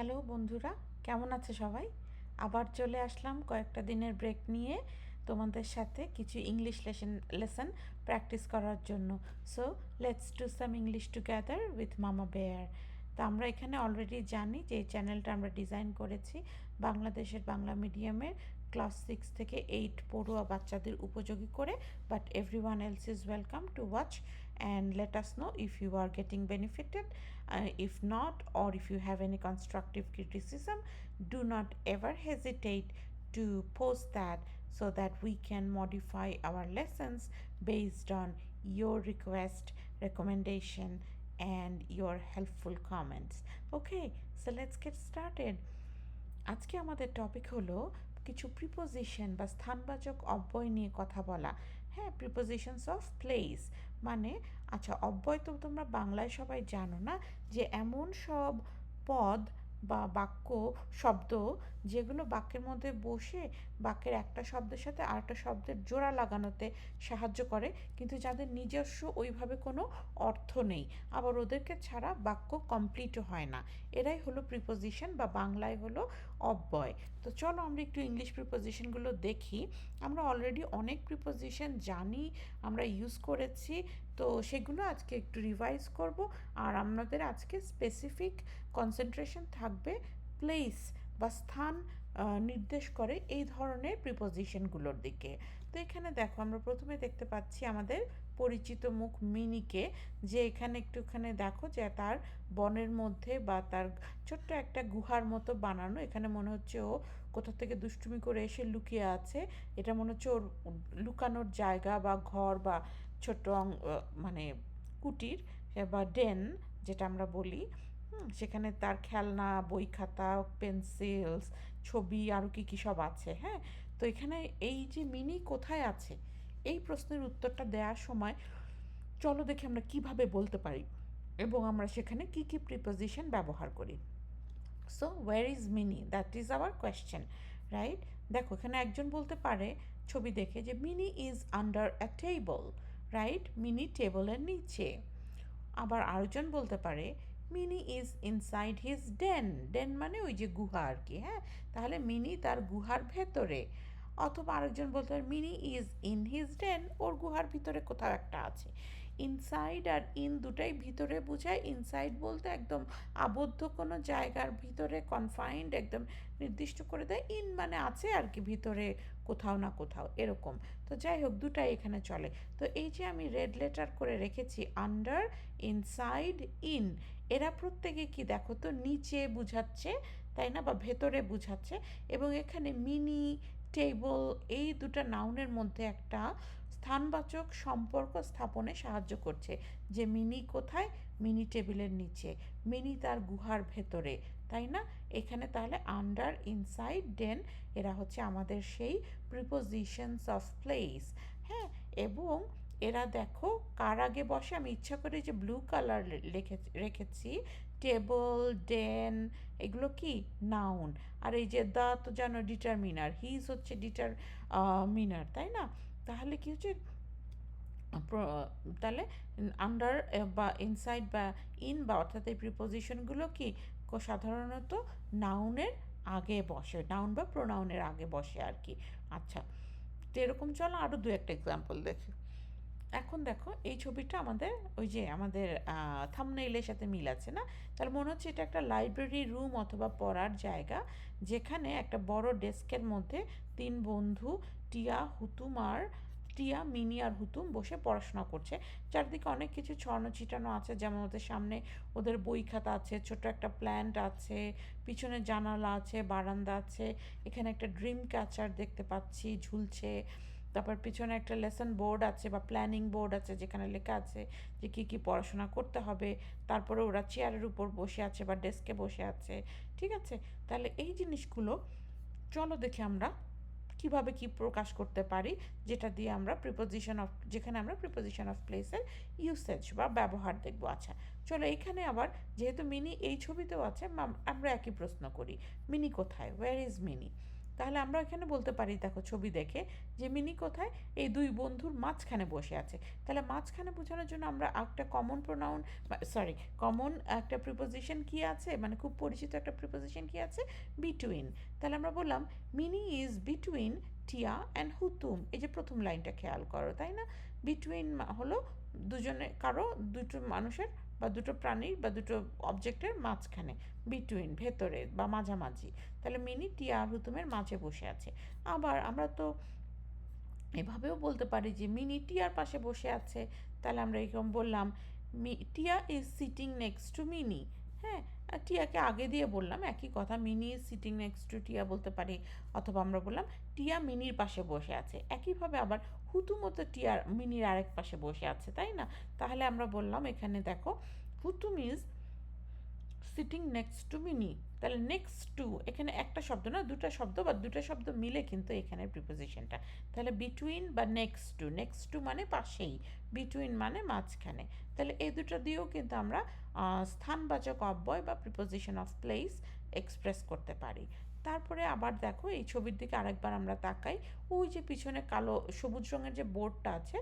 Hello বন্ধুরা, কেমন আছে সবাই? আবার চলে আসলাম কয়েকটা দিনের ব্রেক নিয়ে তোমাদের সাথে কিছু ইংলিশ লেসন প্র্যাকটিস করার জন্য। So let's do some English together with মামা বেয়ার। তা আমরা এখানে অলরেডি জানি যে এই চ্যানেলটা আমরা ডিজাইন করেছি বাংলাদেশের বাংলা মিডিয়ামের ক্লাস 6 থেকে 8 পড়ুয়া বাচ্চাদের উপযোগী করে, but everyone else is welcome to watch and let us know if you are getting benefited. If not, or if you have any constructive criticism, do not ever hesitate to post that so that we can modify our lessons based on your request, recommendation, and your helpful comments. Okay, so let's get started. আজকে আমাদের topic হলো কিছু preposition বা স্থানবাচক অব্যয় নিয়ে কথা বলা। হ্যাঁ, প্রিপোজিশনস অফ প্লেস মানে, আচ্ছা, অব্যয় তো তোমরা বাংলায় সবাই জানো না, যে এমন সব পদ বা বাক্য শব্দ যেগুলো বাক্যের মধ্যে বসে বাক্যের একটা শব্দের সাথে আরেকটা শব্দের জোড়া লাগানোতে সাহায্য করে, কিন্তু যাদের নিজস্ব ওইভাবে কোনো অর্থ নেই, আবার ওদেরকে ছাড়া বাক্য কমপ্লিটও হয় না। এরাই হলো প্রিপোজিশন বা বাংলায় হলো অব্যয়। তো চলো আমরা একটু ইংলিশ প্রিপোজিশনগুলো দেখি। আমরা অলরেডি অনেক প্রিপোজিশন জানি, আমরা ইউজ করেছি, তো সেগুলো আজকে একটু রিভাইজ করব। আর আমাদের আজকে স্পেসিফিক কনসেন্ট্রেশন থাকবে প্লেস বা স্থান নির্দেশ করে এই ধরনের প্রিপোজিশনগুলোর দিকে। তো এখানে দেখো, আমরা প্রথমে দেখতে পাচ্ছি আমাদের পরিচিত মুখ মিনিকে, যে এখানে একটুখানে দেখো যে তার বনের মধ্যে বা তার ছোট্ট একটা গুহার মতো বানানো, এখানে মনে হচ্ছে ও কোথা থেকে দুষ্টুমি করে এসে লুকিয়ে আছে। এটা মনে হচ্ছে ওর লুকানোর জায়গা বা ঘর বা ছোট্ট মানে কুটির বা ডেন যেটা আমরা বলি। সেখানে তার খেলনা, বই খাতা, পেন্সিলস, ছবি, আরও কী কী সব আছে। হ্যাঁ, তো এখানে এই যে মিনি কোথায় আছে, এই প্রশ্নের উত্তরটা দেওয়ার সময় চলো দেখি আমরা কিভাবে বলতে পারি এবং আমরা সেখানে কী কী প্রিপোজিশন ব্যবহার করি। So where is Mini, that is our question, right? দেখো এখানে একজন বলতে পারে ছবি দেখে যে Mini is under a table, right? Mini টেবলের নিচে। আবার আরেকজন বলতে পারে Mini is inside his den, den মানে ওই যে গুহা আর কি। হ্যাঁ, তাহলে মিনি তার গুহার ভেতরে। অথবা আরেকজন বলতে পারে মিনি ইজ ইন হিজ ডেন, ওর গুহার ভিতরে কোথাও একটা আছে। ইনসাইড আর ইন দুটাই ভিতরে বোঝায়। ইনসাইড বলতে একদম আবদ্ধ কোনো জায়গার ভিতরে, কনফাইন্ড, একদম নির্দিষ্ট করে দেয়। ইন মানে আছে আর কি, ভিতরে কোথাও না কোথাও এরকম। তো যাই হোক, দুটাই এখানে চলে। তো এই যে আমি রেড লেটার করে রেখেছি আন্ডার, ইনসাইড, ইন, এরা প্রত্যেকে কি দেখো তো নিচে বুঝাচ্ছে, তাই না, বা ভেতরে বুঝাচ্ছে। এবং এখানে মিনি, টেবল, এই দুটা নাউনের মধ্যে একটা স্থানবাচক সম্পর্ক স্থাপনে সাহায্য করছে, যে মিনি কোথায়, মিনি টেবিলের নিচে, মিনি তার গুহার ভেতরে, তাই না? এখানে তাহলে আন্ডার, ইনসাইড, ডেন এরা হচ্ছে আমাদের সেই প্রিপোজিশনস অফ প্লেস। হ্যাঁ, এবং এরা দেখো কার আগে বসে, আমি ইচ্ছা করে যে ব্লু কালার রেখেছি, টেবল, ডেন, এগুলো কি নাউন। আর এই যে দ্য তো জানো ডিটারমিনার, হিজ হচ্ছে মিনার, তাই না? তাহলে কি হচ্ছে, তাহলে আন্ডার বা ইনসাইড বা ইন বা অর্থাৎ এই প্রিপোজিশনগুলো কি সাধারণত নাউনের আগে বসে, নাউন বা প্রোনাউনের আগে বসে আর কি। আচ্ছা, তো এরকম চলো আরও দু একটা এক্সাম্পল দেখি। এখন দেখো এই ছবিটা আমাদের ওই যে আমাদের থাম্বনেইলের সাথে মিল আছে না? তাহলে মনে হচ্ছে এটা একটা লাইব্রেরি রুম অথবা পড়ার জায়গা, যেখানে একটা বড় ডেস্কের মধ্যে তিন বন্ধু টিয়া, মিনি আর হুতুম বসে পড়াশোনা করছে। চারদিকে অনেক কিছু ছড়ানো ছিটানো আছে, যেমন ওদের সামনে ওদের বই খাতা আছে, ছোট একটা প্ল্যান্ট আছে, পিছনে জানালা আছে, বারান্দা আছে, এখানে একটা ড্রিম ক্যাচার দেখতে পাচ্ছি ঝুলছে। তারপর পিছনে একটা লেসন বোর্ড আছে বা প্ল্যানিং বোর্ড আছে, যেখানে লেখা আছে যে কী কী পড়াশোনা করতে হবে। তারপরে ওরা চেয়ারের উপর বসে আছে বা ডেস্কে বসে আছে। ঠিক আছে, তাহলে এই জিনিসগুলো চলো দেখি আমরা কিভাবে কি প্রকাশ করতে পারি, যেটা দিয়ে আমরা যেখানে আমরা প্রিপোজিশন অফ প্লেসের ইউসেজ বা ব্যবহার দেখবো। আচ্ছা চলো, এখানে আবার যেহেতু মিনি এই ছবিতেও আছে, আমরা একই প্রশ্ন করি, মিনি কোথায়, ওয়্যার ইজ মিনি? তাহলে আমরা এখানে বলতে পারি, দেখো ছবি দেখে, যে মিনি কোথায়, এই দুই বন্ধুর মাঝখানে বসে আছে। তাহলে মাঝখানে বোঝানোর জন্য আমরা একটা কমন প্রোনাউন, সরি, কমন একটা প্রিপোজিশন কি আছে, মানে খুব পরিচিত একটা প্রিপোজিশন কি আছে, বিটুইন। তাহলে আমরা বললাম মিনি ইজ বিটুইন টিয়া অ্যান্ড হুতুম। এই যে প্রথম লাইনটা খেয়াল করো, তাই না? বিটুইন হলো দুজনে, কারো, দুটো মানুষের বা দুটো প্রাণীর বা দুটো অবজেক্টের মাঝখানে, বিটুইন ভেতরে বা মাঝামাঝি। তাহলে মিনি টিয়া আর হুতুমের মাঝে বসে আছে। আবার আমরা তো এভাবেও বলতে পারি যে মিনি টিয়ার পাশে বসে আছে। তাহলে আমরা এরকম বললাম, Tia is sitting next to Mini. হ্যাঁ, টিয়াকে আগে দিয়ে বললাম, একই কথা, Mini is sitting next to Tia বলতে পারি, অথবা আমরা বললাম টিয়া মিনির পাশে বসে আছে। একইভাবে আবার হুতুমও তো টিয়ার মিনির আরেক পাশে বসে আছে, তাই না? তাহলে আমরা বললাম এখানে দেখো, Hutum is sitting next to Mini. তাহলে নেক্সট টু এখানে একটা শব্দ না, দুটো শব্দ বা দুটো শব্দ মিলে কিন্তু এখানে প্রিপোজিশনটা। তাহলে বিটুইন বা নেক্সট টু মানে পাশেই, বিটুইন মানে মাঝখানে। তাহলে এই দুটো দিয়েও কিন্তু আমরা স্থানবাচক অব্যয় বা প্রিপোজিশন অফ প্লেস এক্সপ্রেস করতে পারি। তারপরে আবার দেখো এই ছবির দিকে আরেকবার আমরা তাকাই, ওই যে পিছনে কালো সবুজ রঙের যে বোর্ডটা আছে,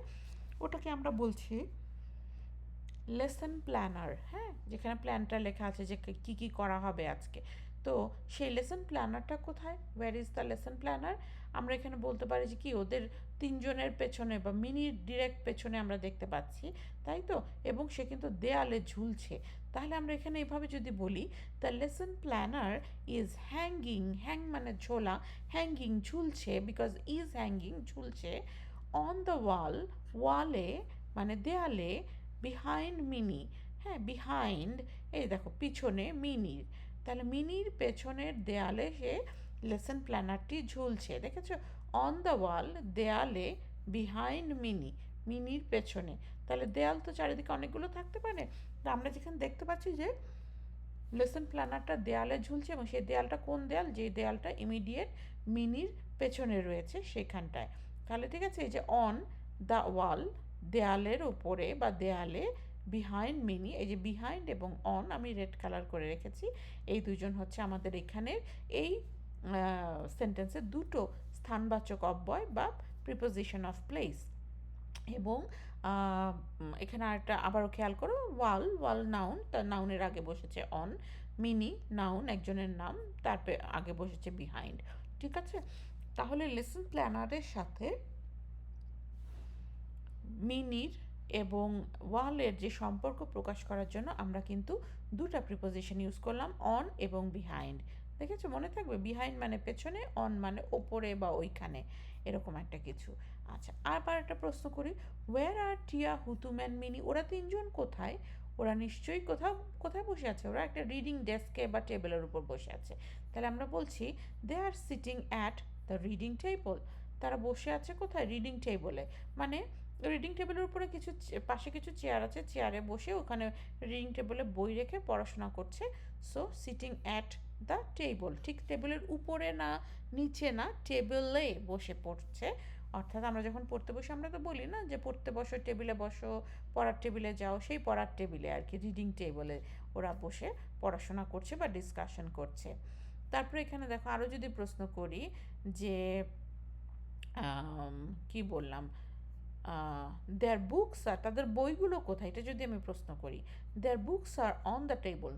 ওটাকে আমরা বলছি লেসন প্ল্যানার। হ্যাঁ, যেখানে প্ল্যানটা লেখা আছে যে কী কী করা হবে আজকে। তো সেই লেসন প্ল্যানারটা কোথায়, where is the lesson planner? আমরা এখানে বলতে পারি যে কি, ওদের তিনজনের পেছনে বা মিনির ডিরেক্ট পেছনে আমরা দেখতে পাচ্ছি, তাই তো? এবং সে কিন্তু দেয়ালে ঝুলছে। তাহলে আমরা এখানে এইভাবে যদি বলি, the lesson planner is hanging, hang মানে ঝোলা, হ্যাঙ্গিং ঝুলছে, বিকজ ইজ হ্যাঙ্গিং ঝুলছে, অন দ্য ওয়াল, ওয়ালে মানে দেয়ালে, বিহাইন্ড মিনি। হ্যাঁ, বিহাইন্ড, এই দেখো পিছনে মিনির, তাহলে মিনির পেছনের দেয়ালে সে লেসন প্ল্যানারটি ঝুলছে, দেখেছো? অন দ্য ওয়াল, দেয়ালে, বিহাইন্ড মিনি, মিনির পেছনে। তাহলে দেয়াল তো চারিদিকে অনেকগুলো থাকতে পারে, তো আমরা যেখানে দেখতে পাচ্ছি যে লেসন প্ল্যানারটা দেয়ালে ঝুলছে, এবং সেই দেয়ালটা কোন দেয়াল, যে দেয়ালটা ইমিডিয়েট মিনির পেছনে রয়েছে সেখানটায়। তাহলে ঠিক আছে, এই যে অন দ্য ওয়াল, দেয়ালের উপরে বা দেয়ালে, বিহাইন্ড মিনি, এই যে বিহাইন্ড এবং অন আমি রেড কালার করে রেখেছি, এই দুজন হচ্ছে আমাদের এখানের এই সেন্টেন্সের দুটো স্থানবাচক অব্যয় বা প্রিপোজিশন অফ প্লেস। এবং এখানে আরেকটা আবারও খেয়াল করো, ওয়াল, ওয়াল নাউন, তার নাউনের আগে বসেছে অন, মিনি নাউন একজনের নাম, তারপরে আগে বসেছে বিহাইন্ড। ঠিক আছে? তাহলে লেসন প্ল্যানারের সাথে মিনির এবং ওয়ালের যে সম্পর্ক প্রকাশ করার জন্য আমরা কিন্তু দুটা প্রিপোজিশন ইউজ করলাম, অন এবং বিহাইন্ড। দেখেছো, মনে থাকবে, বিহাইন্ড মানে পেছনে, অন মানে ওপরে বা ওইখানে, এরকম একটা কিছু। আচ্ছা, আবার একটা প্রশ্ন করি, ওয়্যার আর টিয়া, হুতুম অ্যান্ড মিনি, ওরা তিনজন কোথায়? ওরা নিশ্চয়ই কোথাও, কোথায় বসে আছে? ওরা একটা রিডিং ডেস্কে বা টেবিলের উপর বসে আছে। তাহলে আমরা বলছি they are sitting at the reading table. তারা বসে আছে কোথায়? রিডিং টেবলে। মানে রিডিং টেবিলের উপরে কিছু পাশে কিছু চেয়ার আছে, চেয়ারে বসে ওখানে রিডিং টেবিলে বই রেখে পড়াশোনা করছে। So sitting at the table, ঠিক টেবিলের উপরে না, নিচে না, টেবিলে বসে পড়ছে। অর্থাৎ আমরা যখন পড়তে বসি আমরা তো বলি না যে পড়তে বসো, টেবিলে বসো, পড়ার টেবিলে যাও, সেই পড়ার টেবিলে আর কি, রিডিং টেবিলে ওরা বসে পড়াশোনা করছে বা ডিসকাশন করছে। তারপরে এখানে দেখো আরও যদি প্রশ্ন করি যে কি বললাম, দেয়ার বুকস আর, তাদের বইগুলো কোথায়, এটা যদি আমি প্রশ্ন করি, their books are on the table,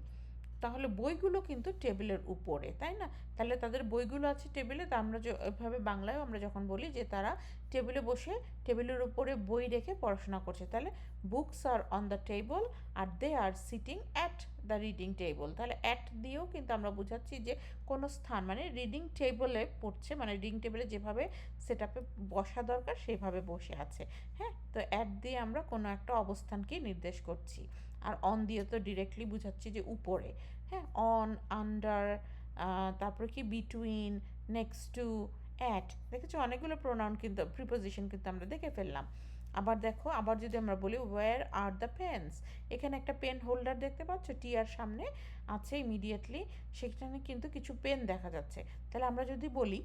তাহলে বইগুলো কিন্তু টেবিলের উপরে, তাই না? তাহলে তাদের বইগুলো আছে টেবিলে, তা আমরা এভাবে বাংলায়ও আমরা যখন বলি যে তারা টেবিলে বসে টেবিলের উপরে বই রেখে পড়াশোনা করছে, তাহলে books are on the table আর they are sitting at the reading table. তাহলে অ্যাট দিয়েও কিন্তু আমরা বোঝাচ্ছি যে কোনো স্থান, মানে রিডিং টেবলে পড়ছে, মানে রিডিং টেবিলে যেভাবে সেট আপে বসা দরকার সেভাবে বসে আছে। হ্যাঁ, তো অ্যাট দিয়ে আমরা কোনো একটা অবস্থানকেই নির্দেশ করছি। আর অন দিয়ে তো ডিরেক্টলি বুঝাচ্ছি যে উপরে। হ্যাঁ, অন, আন্ডার, তারপরে কি বিটুইন, নেক্সট টু, অ্যাট, দেখেছো অনেকগুলো প্রোনাউন কিন্তু, প্রিপোজিশন কিন্তু আমরা দেখে ফেললাম। আবার দেখো, আবার যদি আমরা বলি ওয়্যার আর দ্য পেন্স, এখানে একটা পেন হোল্ডার দেখতে পাচ্ছ, টিয়ার সামনে আছে ইমিডিয়েটলি, সেখানে কিন্তু কিছু পেন দেখা যাচ্ছে। তাহলে আমরা যদি বলি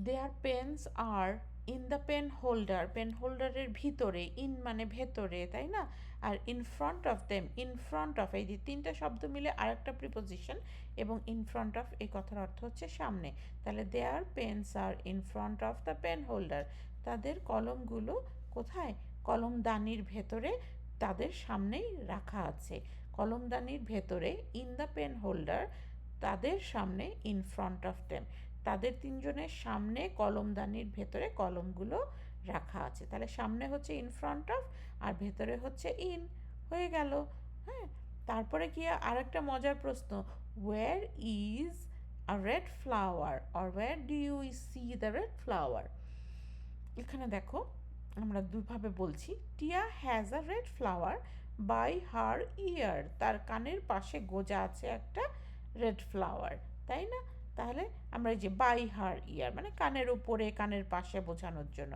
their pens are in the pen holder, pen হোল্ডারের ভিতরে, ইন মানে ভেতরে, তাই না? আর in front of them, in front of এই যে তিনটা শব্দ মিলে আরেকটা প্রিপোজিশন, এবং ইন ফ্রন্ট অফ এই কথার অর্থ হচ্ছে সামনে। তাহলে their pens are in front of the pen holder, তাদের কলমগুলো কোথায়? কলমদানির ভেতরে, তাদের সামনেই রাখা আছে। কলমদানির ভেতরে, ইন দ্য পেন হোল্ডার, তাদের সামনে, ইন ফ্রন্ট অফ দেম, তাদের তিনজনের সামনে কলমদানির ভেতরে কলমগুলো রাখা আছে। তাহলে সামনে হচ্ছে ইন ফ্রন্ট অফ, আর ভেতরে হচ্ছে ইন, হয়ে গেল। হ্যাঁ, তারপরে কি আরেকটা মজার প্রশ্ন, where is a red flower or where do you see the red flower? এখানে দেখো আমরা দুভাবে বলছি। Tia has a red flower by her ear, তার কানের পাশে গোজা আছে একটা রেড ফ্লাওয়ার, তাই না? তাহলে আমরা এই যে বাই হার ইয়ার মানে কানের উপরে, কানের পাশে বোঝানোর জন্য।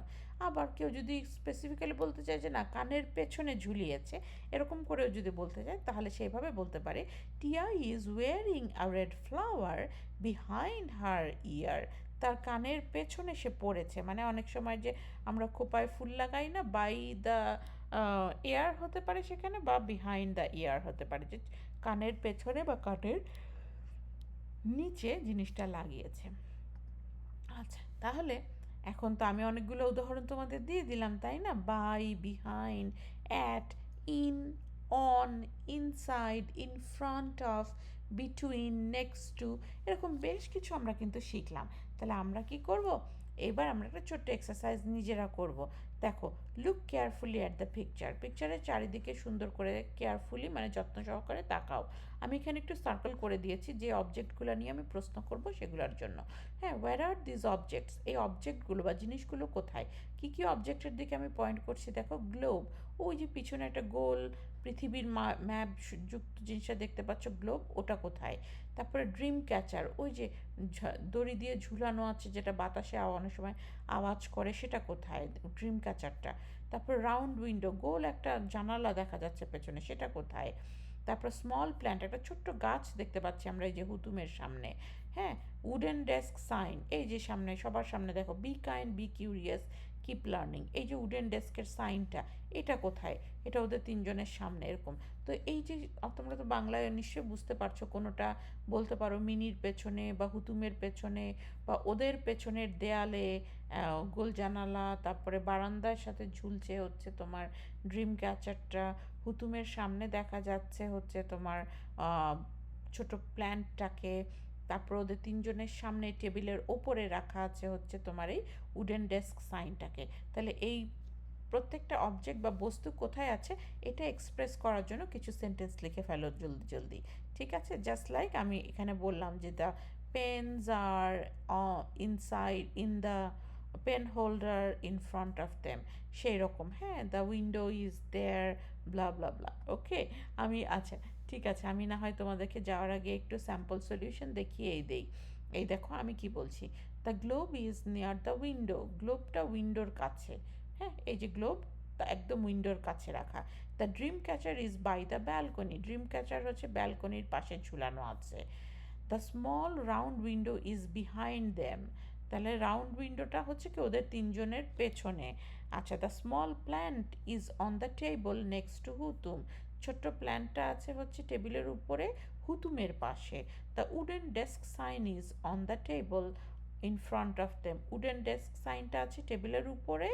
আবার কেউ যদি স্পেসিফিক্যালি বলতে চায় যে না কানের পেছনে ঝুলিয়েছে, এরকম করেও যদি বলতে চায় তাহলে সেইভাবে বলতে পারে Tia is wearing a red flower behind her ear, তার কানের পেছনে সে পড়েছে। মানে অনেক সময় যে আমরা খোপায় ফুল লাগাই না, বাই দ্য এয়ার হতে পারে সেখানে, বা বিহাইন্ড দ্য ইয়ার হতে পারে, যে কানের পেছনে বা কানের নিচে জিনিসটা লাগিয়েছে। আচ্ছা, তাহলে এখন তো আমি অনেকগুলো উদাহরণ তোমাদের দিয়ে দিলাম, তাই না? By, behind, at, in, on, inside, in front of, between, next to, এরকম বেশ কিছু আমরা কিন্তু শিখলাম। তাহলে আমরা কি করব? এবার আমরা একটা ছোট্ট এক্সারসাইজ নিজেরা করব। দেখো, look carefully at the picture, পিকচারের চারিদিকে সুন্দর করে কেয়ারফুলি মানে যত্ন সহকারে তাকাও। আমি এখানে একটু সার্কেল করে দিয়েছি যে অবজেক্টগুলো নিয়ে আমি প্রশ্ন করব সেগুলোর জন্য। হ্যাঁ, ওয়্যার আর দিস অবজেক্টস, এই অবজেক্টগুলো বা জিনিসগুলো কোথায়? কী কী অবজেক্টের দিকে আমি পয়েন্ট করছি? দেখো, গ্লোব, ওই যে পিছনে একটা গোল পৃথিবীর ম্যাপ যুক্ত জিনিসটা দেখতে পাচ্ছ, গ্লোব, ওটা কোথায়? তারপরে ড্রিম ক্যাচার, ওই যে দড়ি দিয়ে ঝুলানো আছে যেটা বাতাসে অনেক সময় আওয়াজ করে, সেটা কোথায়? ড্রিম ক্যাচারটা। তারপর রাউন্ড উইন্ডো, গোল একটা জানালা দেখা যাচ্ছে পেছনে, সেটা কোথায়? তারপর স্মল প্ল্যান্ট, একটা ছোট্ট গাছ দেখতে পাচ্ছি আমরা এই যে হুতুমের সামনে। হ্যাঁ, উডেন ডেস্ক সাইন, এই যে সামনে সবার সামনে দেখো, be kind, be curious, keep learning, এই যে উডেন ডেস্কের সাইনটা, এটা কোথায়? এটা ওদের তিনজনের সামনে, এরকম। তো এই যে তোমরা তো বাংলায় নিশ্চয়ই বুঝতে পারছো, কোনোটা বলতে পারো মিনির পেছনে বা হুতুমের পেছনে বা ওদের পেছনের দেয়ালে গোল জানালা, তারপরে বারান্দার সাথে ঝুলছে হচ্ছে তোমার ড্রিম ক্যাচারটা, হুতুমের সামনে দেখা যাচ্ছে হচ্ছে তোমার ছোট প্ল্যান্টটাকে, তারপর ওদের তিনজনের সামনে টেবিলের ওপরে রাখা আছে হচ্ছে তোমার এই উডেন ডেস্ক সাইনটাকে। তাহলে এই প্রত্যেকটা অবজেক্ট বা বস্তু কোথায় আছে এটা এক্সপ্রেস করার জন্য কিছু সেন্টেন্স লিখে ফেলো জলদি জলদি। ঠিক আছে? জাস্ট লাইক আমি এখানে বললাম যে the pens are inside in the pen holder in front of them, সেই রকম। হ্যাঁ, the window is there, blah blah blah. Okay, আমি আচ্ছা ঠিক আছে, আমি না হয় তোমাদেরকে যাওয়ার আগে একটু স্যাম্পল সলিউশন দেখিয়েই দেই। এই দেখো আমি কি বলছি, the globe is near the window, গ্লোবটা উইন্ডোর কাছে। হ্যাঁ, এই যে গ্লোব একদম উইন্ডোর কাছে রাখা। The dream catcher is by the balcony, dream catcher হচ্ছে ব্যালকনির পাশে ঝুলানো আছে। The small round window is behind them, তাহলে রাউন্ড উইন্ডোটা হচ্ছে কি ওদের তিনজনের পেছনে। আচ্ছা, the small plant is on the table next to Hutum, ছোট্ট প্ল্যান্টটা আছে হচ্ছে টেবিলের উপরে হুতুমের পাশে। The wooden desk sign is on the table in front of them, wooden desk সাইনটা আছে টেবিলের উপরে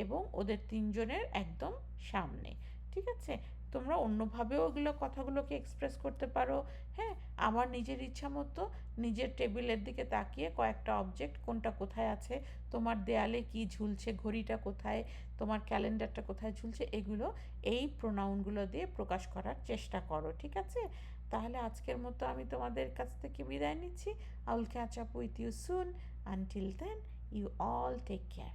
এবং ওদের তিনজনের একদম সামনে। ঠিক আছে? তোমরা অন্যভাবেও ওগুলো কথাগুলোকে এক্সপ্রেস করতে পারো। হ্যাঁ, আমার নিজের ইচ্ছা মতো নিজের টেবিলের দিকে তাকিয়ে কয়েকটা অবজেক্ট কোনটা কোথায় আছে, তোমার দেয়ালে কি ঝুলছে, ঘড়িটা কোথায়, তোমার ক্যালেন্ডারটা কোথায় ঝুলছে, এগুলো এই প্রোনাউনগুলো দিয়ে প্রকাশ করার চেষ্টা করো। ঠিক আছে? তাহলে আজকের মতো আমি তোমাদের কাছ থেকে বিদায় নিচ্ছি। I will catch up with you soon. Until then, you all take care.